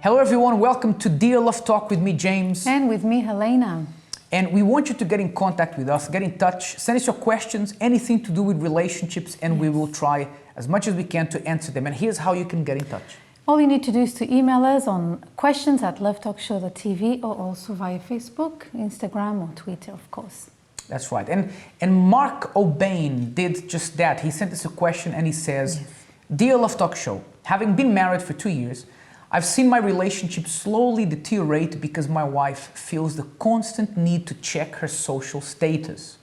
Hello everyone, welcome to Dear Love Talk with me, James. And with me, Helena. And we want you to get in contact with us, get in touch, send us your questions, anything to do with relationships, and we will try as much as we can to answer them. And here's how you can get in touch. All you need to do is to email us on questions@lovetalkshow.tv or also via Facebook, Instagram or Twitter, of course. That's right. And Mark O'Bain did just that. He sent us a question and he says, Dear Love Talk Show, having been married for 2 years, I've seen my relationship slowly deteriorate because my wife feels the constant need to check her social status.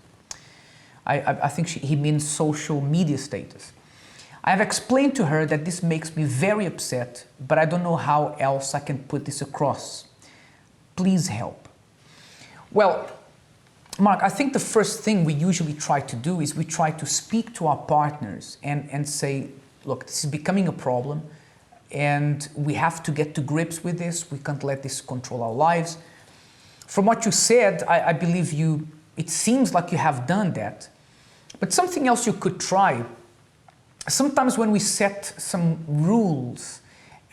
I think he means social media status. I have explained to her that this makes me very upset, but I don't know how else I can put this across. Please help. Well, Mark, I think the first thing we usually try to do is we try to speak to our partners and say, look, this is becoming a problem. And we have to get to grips with this. We can't let this control our lives. From what you said, I believe it seems like you have done that. But something else you could try. Sometimes when we set some rules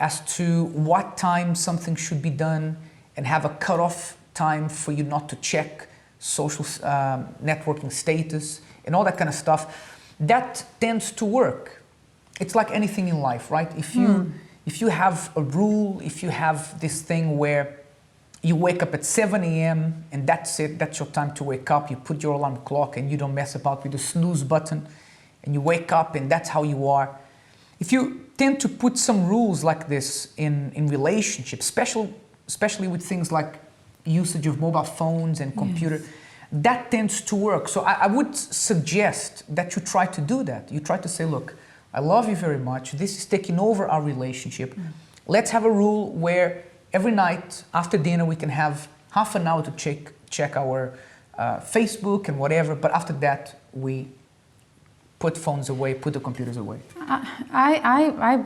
as to what time something should be done and have a cutoff time for you not to check social networking status and all that kind of stuff, that tends to work. It's like anything in life, right? If you have a rule, if you have this thing where you wake up at 7 a.m. and that's it, that's your time to wake up, you put your alarm clock and you don't mess about with the snooze button and you wake up and that's how you are. If you tend to put some rules like this in relationships, especially with things like usage of mobile phones and computer, that tends to work. So I would suggest that you try to do that. You try to say, look, I love you very much. This is taking over our relationship. Let's have a rule where every night after dinner we can have half an hour to check our Facebook and whatever, but after that we put phones away, put the computers away. I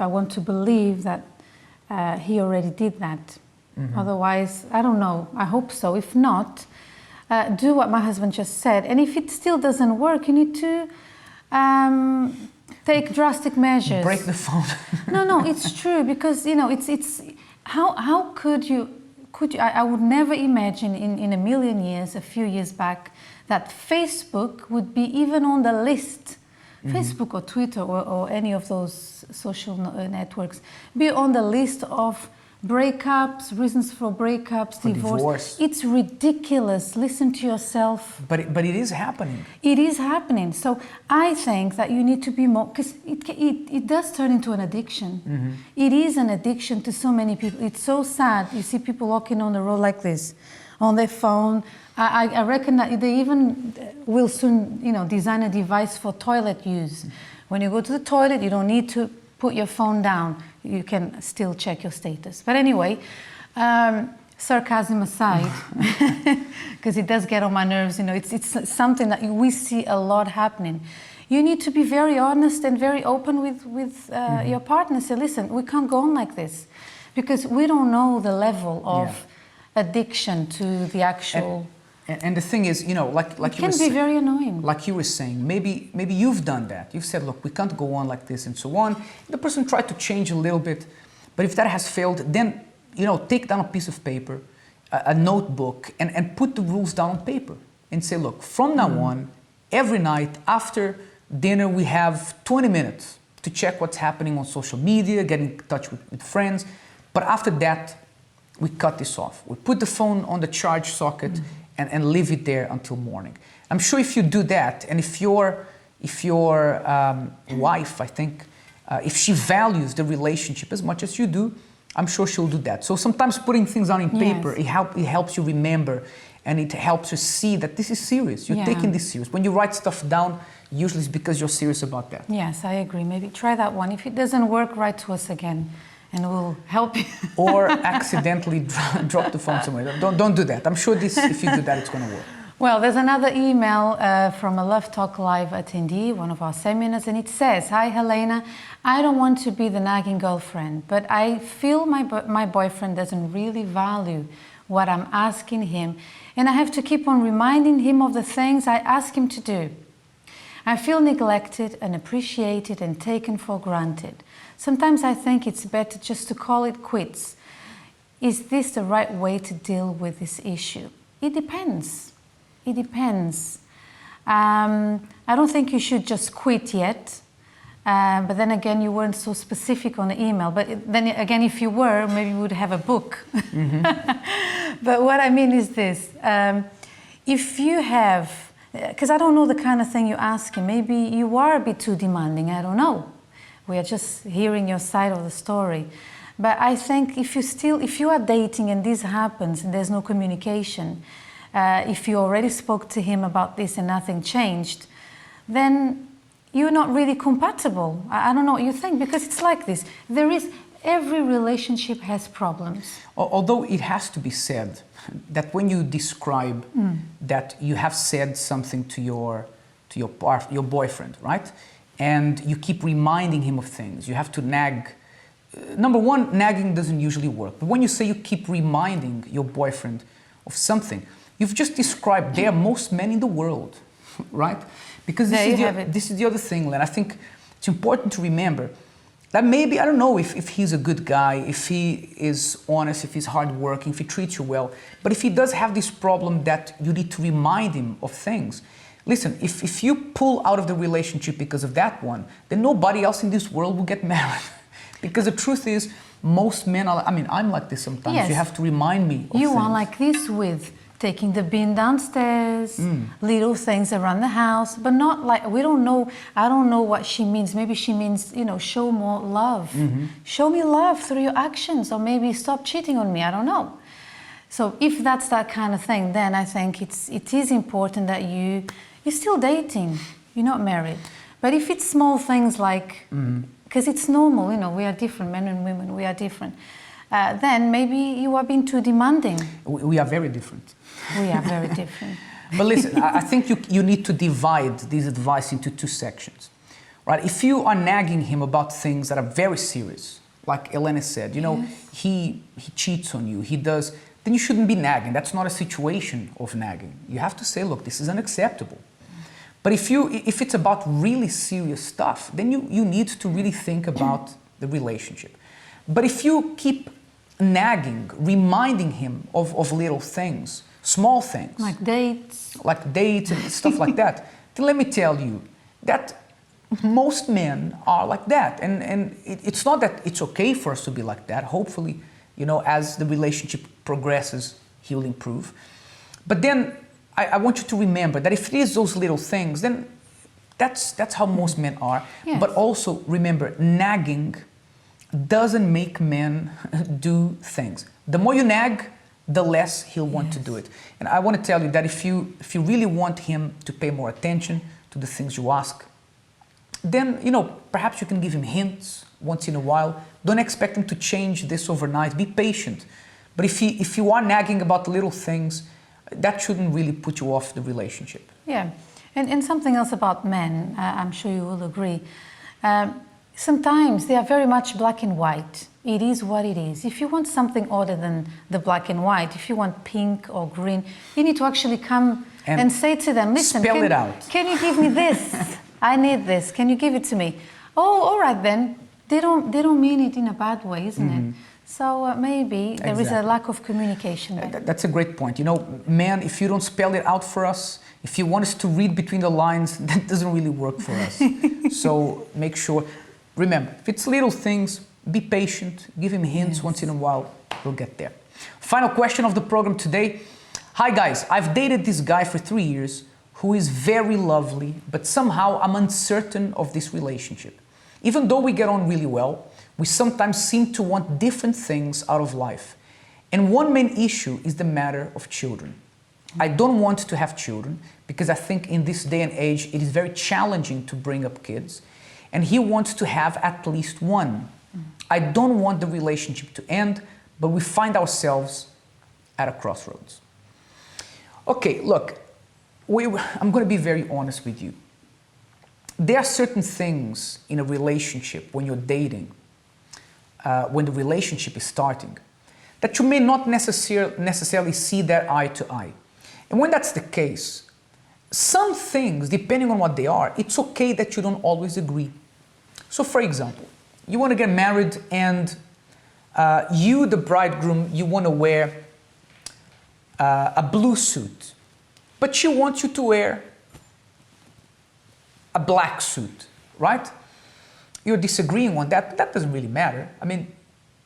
want to believe that he already did that. Otherwise, I don't know, I hope so. If not, do what my husband just said. And if it still doesn't work, you need to take drastic measures. Break the phone. No, it's true, because it's how could you I would never imagine in a million years, a few years back, that Facebook would be even on the list, Facebook or Twitter or any of those social networks, be on the list of breakups, reasons for breakups, divorce. It's ridiculous. Listen to yourself. But it is happening. It is happening. So I think that you need to be more, because it does turn into an addiction. It is an addiction to so many people. It's so sad. You see people walking on the road like this, on their phone. I reckon that they even will soon, design a device for toilet use. When you go to the toilet, you don't need to put your phone down. You can still check your status. But anyway, sarcasm aside, because it does get on my nerves, it's something that we see a lot happening. You need to be very honest and very open with your partner. Say, listen, we can't go on like this, because we don't know the level of addiction to the actual... And the thing is, like it can be very annoying. Like you were saying, maybe you've done that. You've said, look, we can't go on like this and so on. The person tried to change a little bit, but if that has failed, then, take down a piece of paper, a notebook, and put the rules down on paper and say, look, from now on, every night after dinner, we have 20 minutes to check what's happening on social media, get in touch with friends. But after that, we cut this off. We put the phone on the charge socket and leave it there until morning. I'm sure if you do that, and if your wife, I think, if she values the relationship as much as you do, I'm sure she'll do that. So sometimes putting things down in paper, it helps you remember, and it helps you see that this is serious. You're taking this serious. When you write stuff down, usually it's because you're serious about that. Yes, I agree. Maybe try that one. If it doesn't work, write to us again, and we'll help you. Or accidentally drop the phone somewhere. Don't do that. I'm sure if you do that, it's going to work. Well, there's another email from a Love Talk Live attendee, one of our seminars, and it says, Hi Helena, I don't want to be the nagging girlfriend, but I feel my boyfriend doesn't really value what I'm asking him, and I have to keep on reminding him of the things I ask him to do. I feel neglected, unappreciated, and taken for granted. Sometimes I think it's better just to call it quits. Is this the right way to deal with this issue? It depends. It depends. I don't think you should just quit yet. But then again, you weren't so specific on the email. But then again, if you were, maybe you would have a book. But what I mean is this. If you have, because I don't know the kind of thing you're asking, maybe you are a bit too demanding, I don't know. We are just hearing your side of the story. But I think if you are dating and this happens and there's no communication, if you already spoke to him about this and nothing changed, then you're not really compatible. I don't know what you think, because it's like this. Every relationship has problems. Although it has to be said that when you describe that you have said something to your boyfriend, right? And you keep reminding him of things, you have to nag. Number one, nagging doesn't usually work. But when you say you keep reminding your boyfriend of something, you've just described they are most men in the world, right? Because this is the other thing, Len. I think it's important to remember that maybe, I don't know if he's a good guy, if he is honest, if he's hardworking, if he treats you well, but if he does have this problem that you need to remind him of things, listen, if you pull out of the relationship because of that one, then nobody else in this world will get married. Because the truth is, most men are, I'm like this sometimes. Yes. You have to remind me of things. You are like this with taking the bin downstairs, little things around the house, but not like, I don't know what she means. Maybe she means, show more love. Show me love through your actions, or maybe stop cheating on me, I don't know. So if that's that kind of thing, then I think it is important that you're still dating, you're not married. But if it's small things like, because it's normal, we are different, men and women, we are different. Then maybe you are being too demanding. We are very different. We are very different. But listen, I think you need to divide this advice into two sections, right? If you are nagging him about things that are very serious, like Elena said, he cheats on you, he does, then you shouldn't be nagging. That's not a situation of nagging. You have to say, look, this is unacceptable. But if it's about really serious stuff, then you need to really think about the relationship. But if you keep nagging, reminding him of little things, small things. Like dates. And stuff like that, then let me tell you that most men are like that. And it's not that it's okay for us to be like that. Hopefully, as the relationship progresses, he will improve. But then I want you to remember that if it is those little things, then that's how most men are. Yes. But also remember, nagging doesn't make men do things. The more you nag, the less he'll want to do it. And I want to tell you that if you really want him to pay more attention to the things you ask, then perhaps you can give him hints once in a while. Don't expect him to change this overnight. Be patient. But if you are nagging about little things, that shouldn't really put you off the relationship. Yeah, and something else about men, I'm sure you will agree. Sometimes they are very much black and white. It is what it is. If you want something other than the black and white, if you want pink or green, you need to actually come and say to them, listen, spell it out. Can you give me this? I need this. Can you give it to me? Oh, all right then. They don't mean it in a bad way, isn't it? So maybe there is a lack of communication there. That's a great point. Man, if you don't spell it out for us, if you want us to read between the lines, that doesn't really work for us. So make sure. Remember, if it's little things, be patient, give him hints once in a while, we'll get there. Final question of the program today. Hi guys, I've dated this guy for 3 years who is very lovely, but somehow I'm uncertain of this relationship. Even though we get on really well, we sometimes seem to want different things out of life. And one main issue is the matter of children. I don't want to have children because I think in this day and age it is very challenging to bring up kids. And he wants to have at least one. I don't want the relationship to end, but we find ourselves at a crossroads. Okay, look, I'm going to be very honest with you. There are certain things in a relationship when you're dating, when the relationship is starting, that you may not necessarily see that eye to eye. And when that's the case, some things, depending on what they are, it's okay that you don't always agree. So for example, you want to get married and you, the bridegroom, you want to wear a blue suit, but she wants you to wear a black suit, right? You're disagreeing on that, but that doesn't really matter. I mean,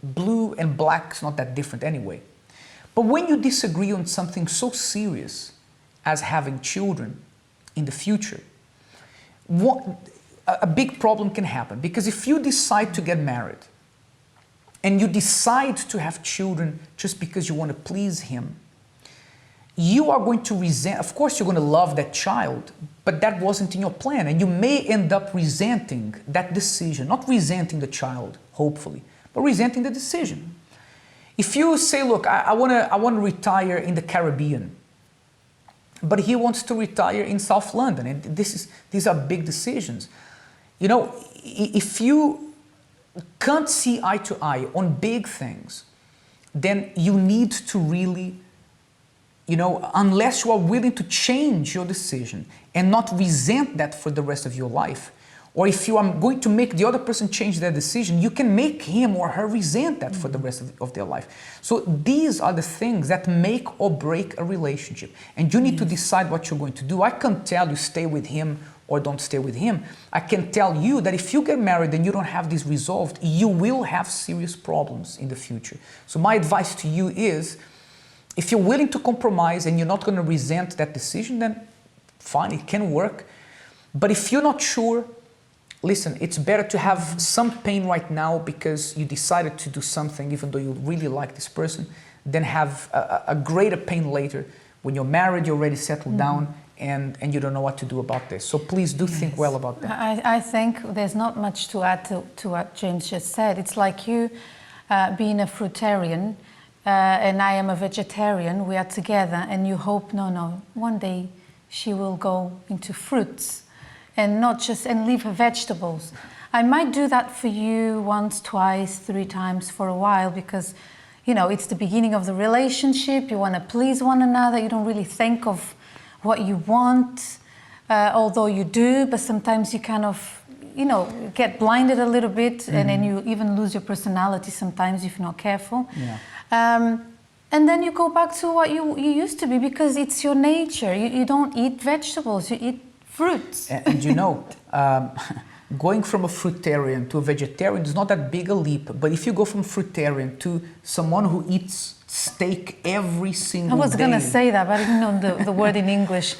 blue and black is not that different anyway. But when you disagree on something so serious as having children in the future, a big problem can happen. Because if you decide to get married and you decide to have children just because you want to please him, you are going to resent, of course you're going to love that child, but that wasn't in your plan, and you may end up resenting that decision, not resenting the child, hopefully, but resenting the decision. If you say, look, I want to retire in the Caribbean, but he wants to retire in South London, and these are big decisions. You know, if you can't see eye to eye on big things, then you need to really, you know, unless you are willing to change your decision and not resent that for the rest of your life, or if you are going to make the other person change their decision, you can make him or her resent that for the rest of their life. So these are the things that make or break a relationship. And you need to decide what you're going to do. I can't tell you stay with him or don't stay with him. I can tell you that if you get married and you don't have this resolved, you will have serious problems in the future. So my advice to you is, if you're willing to compromise and you're not going to resent that decision, then fine, it can work. But if you're not sure, listen, it's better to have some pain right now because you decided to do something even though you really like this person, than have a greater pain later when you're married, you're already settled down, and you don't know what to do about this. So please do think well about that. I think there's not much to add to what James just said. It's like you being a fruitarian, and I am a vegetarian. We are together, and you hope, no, one day she will go into fruits and not just, and leave her vegetables. I might do that for you once, twice, 3 times for a while, because, you know, it's the beginning of the relationship. You want to please one another. You don't really think of what you want, although you do, but sometimes you kind of, you know, get blinded a little bit, and then you even lose your personality sometimes if you're not careful. Yeah. And then you go back to what you used to be, because it's your nature. You don't eat vegetables, you eat fruits. And you know, going from a fruitarian to a vegetarian is not that big a leap, but if you go from fruitarian to someone who eats steak every single day... I was going to say that, but I didn't know the word in English.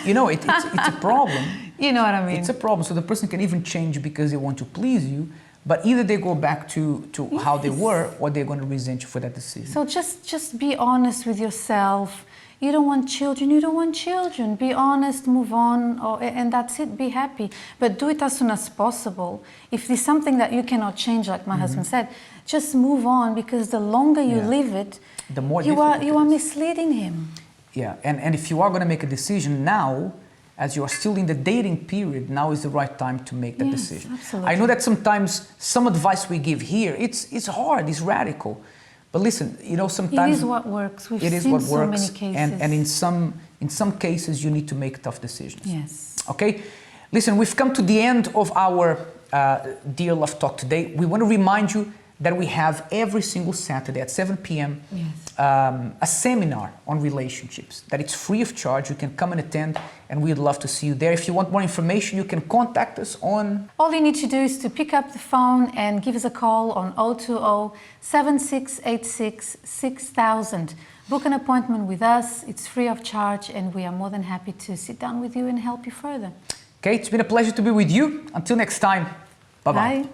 You know, it's a problem. You know what I mean. It's a problem. So the person can even change because they want to please you, but either they go back to how they were, or they're going to resent you for that decision. So just be honest with yourself. You don't want children, you don't want children. Be honest, move on, and that's it, be happy. But do it as soon as possible. If there's something that you cannot change, like my husband said, just move on, because the longer you leave it, the more you are misleading him. Yeah, and if you are going to make a decision now, as you are still in the dating period, now is the right time to make that decision. Absolutely. I know that sometimes some advice we give here, it's hard, it's radical. But listen, you know, sometimes... It is what works. We've seen so many cases. And in some cases, you need to make tough decisions. Yes. Okay? Listen, we've come to the end of our Dear Love Talk today. We want to remind you that we have every single Saturday at 7 p.m. A seminar on relationships, that it's free of charge. You can come and attend, and we'd love to see you there. If you want more information, you can contact us on... All you need to do is to pick up the phone and give us a call on 020-7686-6000. Book an appointment with us. It's free of charge, and we are more than happy to sit down with you and help you further. Okay, it's been a pleasure to be with you. Until next time, bye-bye. Bye.